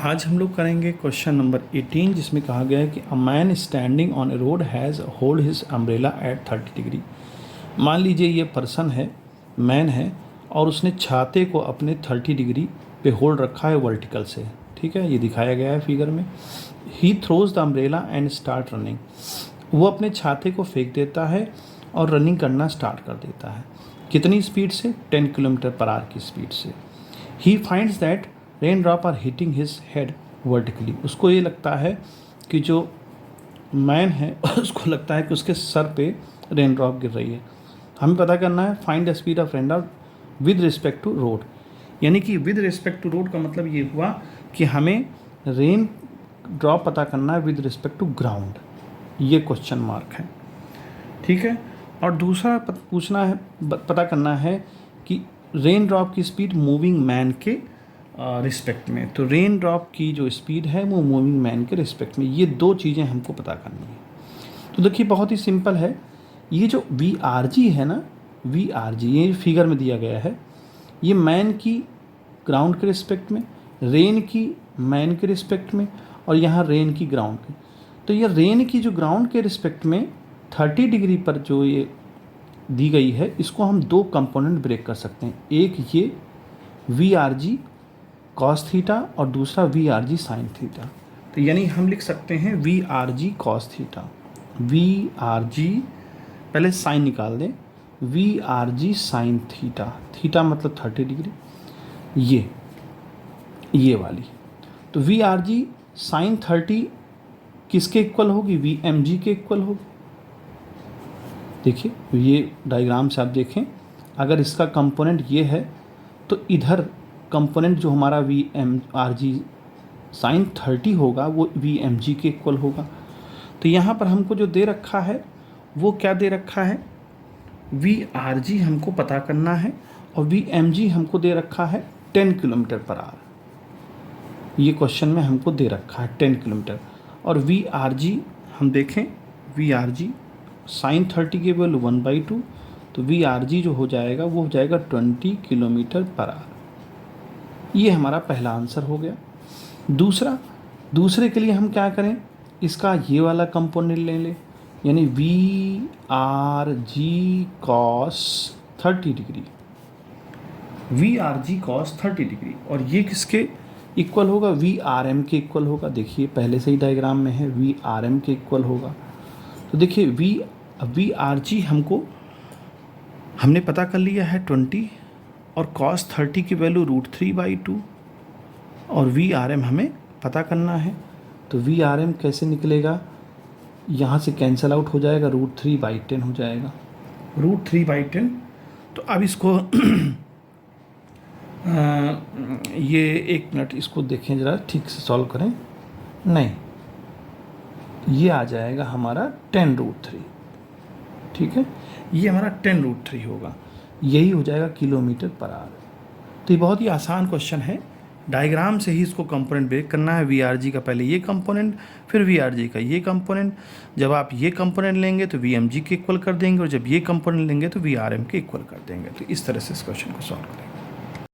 आज हम लोग करेंगे क्वेश्चन नंबर 18 जिसमें कहा गया है कि a man standing on a road has hold his umbrella at 30 degree. मान लीजिए ये पर्सन है, मैन है, और उसने छाते को अपने 30 डिग्री पे होल्ड रखा है वर्टिकल से। ठीक है, ये दिखाया गया है फिगर में। He throws the umbrella and start running. वो अपने छाते को फेंक देता है और रनिंग करना स्टार्ट कर देता है। कितनी स्पीड से? 10 किलोमीटर पर आवर की स्पीड से। He finds that rain drop are hitting his head vertically. उसको ये लगता है कि जो मैन है उसको लगता है कि उसके सर पे रेन ड्रॉप गिर रही है। हमें पता करना है find the speed of rain drop with respect to road. यानी कि विद रिस्पेक्ट टू रोड का मतलब ये हुआ कि हमें रेन ड्रॉप पता करना है विद रिस्पेक्ट टू ग्राउंड। ये क्वेश्चन मार्क है। ठीक है, और दूसरा पूछना है, पता करना है कि रेन ड्रॉप की स्पीड मूविंग मैन के रिस्पेक्ट में। तो रेन ड्रॉप की जो स्पीड है वो मूविंग मैन के रिस्पेक्ट में। ये दो चीज़ें हमको पता करनी है। तो देखिए बहुत ही सिंपल है। ये जो VRG है ना, VRG ये फिगर में दिया गया है, ये मैन की ग्राउंड के रिस्पेक्ट में, रेन की मैन के रिस्पेक्ट में, और यहाँ रेन की ग्राउंड के। तो ये रेन की जो ग्राउंड के रिस्पेक्ट में 30 डिग्री पर जो ये दी गई है, इसको हम दो कंपोनेंट ब्रेक कर सकते हैं। एक ये VRG cos थीटा और दूसरा VRG sin थीटा। तो यानी हम लिख सकते हैं VRG cos थीटा, VRG पहले साइन निकाल दें, VRG sin थीटा, थीटा मतलब 30 डिग्री, ये वाली। तो VRG sin 30 किसके इक्वल होगी? VMG के इक्वल होगी। देखिए ये डायग्राम से आप देखें, अगर इसका कंपोनेंट ये है तो इधर कंपोनेंट जो हमारा VRG sin 30 होगा वो VMG के इक्वल होगा। तो यहाँ पर हमको जो दे रखा है वो क्या दे रखा है? VRG हमको पता करना है और VMG हमको दे रखा है 10 किलोमीटर पर आवर। ये क्वेश्चन में हमको दे रखा है 10 किलोमीटर। और VRG हम देखें, VRG sin 30 की वैल्यू 1/2, तो VRG जो हो जाएगा वो हो जाएगा 20 किलोमीटर पर आवर। ये हमारा पहला आंसर हो गया। दूसरे के लिए हम क्या करें? इसका ये वाला कंपोनेंट ले लें, यानी VRG cos 30 degree, VRG cos 30 degree, और ये किसके इक्वल होगा? VRM के इक्वल होगा। देखिए पहले से ही डायग्राम में है, VRM के इक्वल होगा। तो देखिए VRG हमने पता कर लिया है 20, और cos 30 की वैल्यू √3/2, और VRM हमें पता करना है। तो VRM कैसे निकलेगा? यहाँ से कैंसिल आउट हो जाएगा, √3/10 हो जाएगा, √3/10। तो अब इसको ये एक मिनट इसको देखें ज़रा, ठीक से सॉल्व करें। नहीं, ये आ जाएगा हमारा 10√3। ठीक है, ये हमारा 10√3 होगा, यही हो जाएगा किलोमीटर पर आवर। तो ये बहुत ही आसान क्वेश्चन है। डायग्राम से ही इसको कंपोनेंट ब्रेक करना है। VRG का पहले ये कंपोनेंट, फिर VRG का ये कंपोनेंट। जब आप ये कंपोनेंट लेंगे तो VMG के इक्वल कर देंगे, और जब ये कंपोनेंट लेंगे तो VRM के इक्वल कर देंगे। तो इस तरह से इस क्वेश्चन को सॉल्व करेंगे।